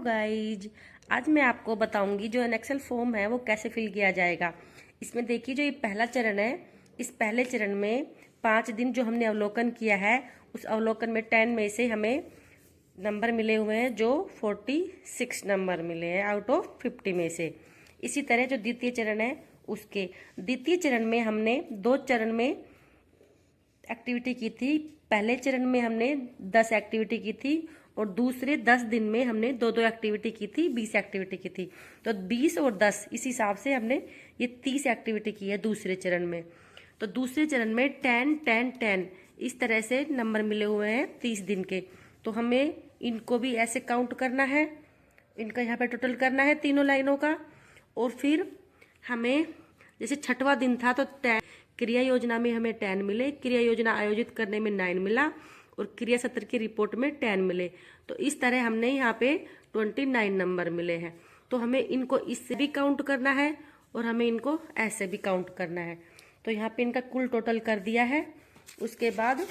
Guys, आज मैं आपको बताऊंगी जो एक्सेल फॉर्म है वो कैसे फिल किया जाएगा। इसमें देखिए जो ये पहला चरण है, इस पहले चरण में 5 दिन जो हमने अवलोकन किया है उस अवलोकन में 10 में से हमें नंबर मिले हुए हैं जो 46 नंबर मिले हैं आउट ऑफ 50 में से। इसी तरह जो द्वितीय चरण है उसके द्वितीय चरण में हमने 2 चरण में एक्टिविटी की थी। पहले चरण में हमने 10 एक्टिविटी की थी और दूसरे 10 दिन में हमने 2-2 एक्टिविटी की थी, 20 एक्टिविटी की थी। तो 20 और 10 इस हिसाब से हमने ये 30 एक्टिविटी की है दूसरे चरण में। तो दूसरे चरण में 10, 10, 10 इस तरह से नंबर मिले हुए हैं 30 दिन के। तो हमें इनको भी ऐसे काउंट करना है, इनका यहाँ पे टोटल करना है तीनों लाइनों का। और फिर हमें जैसे छठवां दिन था तो 10 क्रिया योजना में हमें 10 मिले, क्रिया योजना आयोजित करने में 9 मिला और क्रिया सत्र की रिपोर्ट में 10 मिले। तो इस तरह हमने यहाँ पे 29 नंबर मिले हैं। तो हमें इनको इससे भी काउंट करना है और हमें इनको ऐसे भी काउंट करना है। तो यहाँ पे इनका कुल टोटल कर दिया है। उसके बाद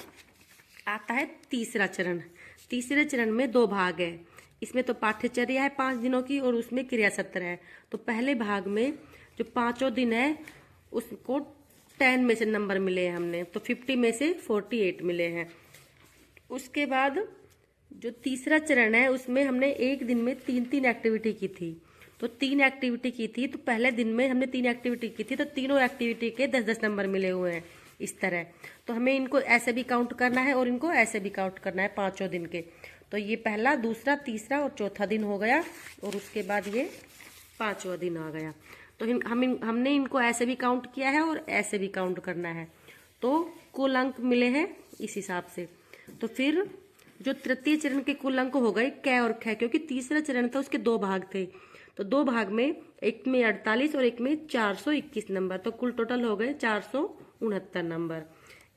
आता है तीसरा चरण। तीसरे चरण में 2 भाग है, इसमें तो पाठ्यचर्या है 5 दिनों की और उसमें क्रिया सत्र है। तो पहले भाग में जो 5 दिन है उसको 10 में से नंबर मिले हैं हमने, तो 50 में से 48 मिले हैं। उसके बाद जो तीसरा चरण है उसमें हमने एक दिन में 3-3 एक्टिविटी की थी। तो 3 एक्टिविटी की थी, तो पहले दिन में हमने 3 एक्टिविटी की थी, तो तीनों एक्टिविटी के 10-10 नंबर मिले हुए हैं इस तरह। तो हमें इनको ऐसे भी काउंट करना है और इनको ऐसे भी काउंट करना है 5 दिन के। तो ये पहला, दूसरा, तीसरा और चौथा दिन हो गया और उसके बाद ये 5वां दिन आ गया। तो हमने इनको ऐसे भी काउंट किया है और ऐसे भी काउंट करना है। तो कुल अंक मिले हैं इस हिसाब से। तो फिर जो तृतीय चरण के कुल अंक हो गए कै और ख, क्योंकि तीसरा चरण था उसके 2 भाग थे। तो 2 भाग में, एक में 48 और एक में 421 नंबर, तो कुल टोटल हो गए 469 नंबर।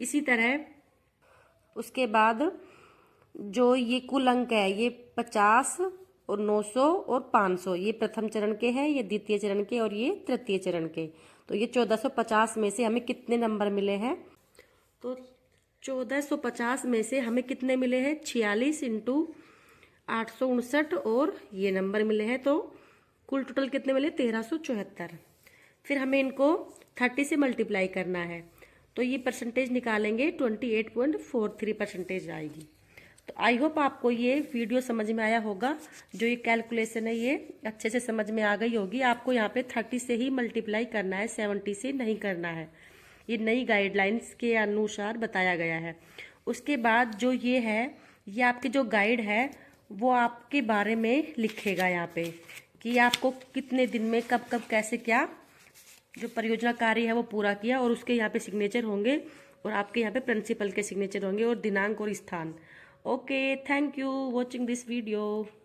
इसी तरह उसके बाद जो ये कुल अंक है ये 50 और 900 और 500 ये प्रथम चरण के हैं, ये द्वितीय चरण के और ये तृतीय चरण के। तो ये 1450 में से हमें कितने नंबर मिले हैं? तो 1450 में से हमें कितने मिले हैं? 46 × 859 और ये नंबर मिले हैं। तो कुल टोटल कितने मिले? 1374। फिर हमें इनको 30 से मल्टीप्लाई करना है, तो ये परसेंटेज निकालेंगे 28.43% आएगी। तो आई होप आपको ये वीडियो समझ में आया होगा। जो ये कैलकुलेशन है ये अच्छे से समझ में आ गई होगी। आपको यहाँ पे 30 से ही मल्टीप्लाई करना है, 70 से नहीं करना है। ये नई गाइडलाइंस के अनुसार बताया गया है। उसके बाद जो ये है, ये आपके जो गाइड है वो आपके बारे में लिखेगा यहाँ पे कि आपको कितने दिन में कब कब कैसे क्या जो परियोजना कार्य है वो पूरा किया, और उसके यहाँ पे सिग्नेचर होंगे और आपके यहाँ पे प्रिंसिपल के सिग्नेचर होंगे और दिनांक और स्थान। Okay, thank you watching this video.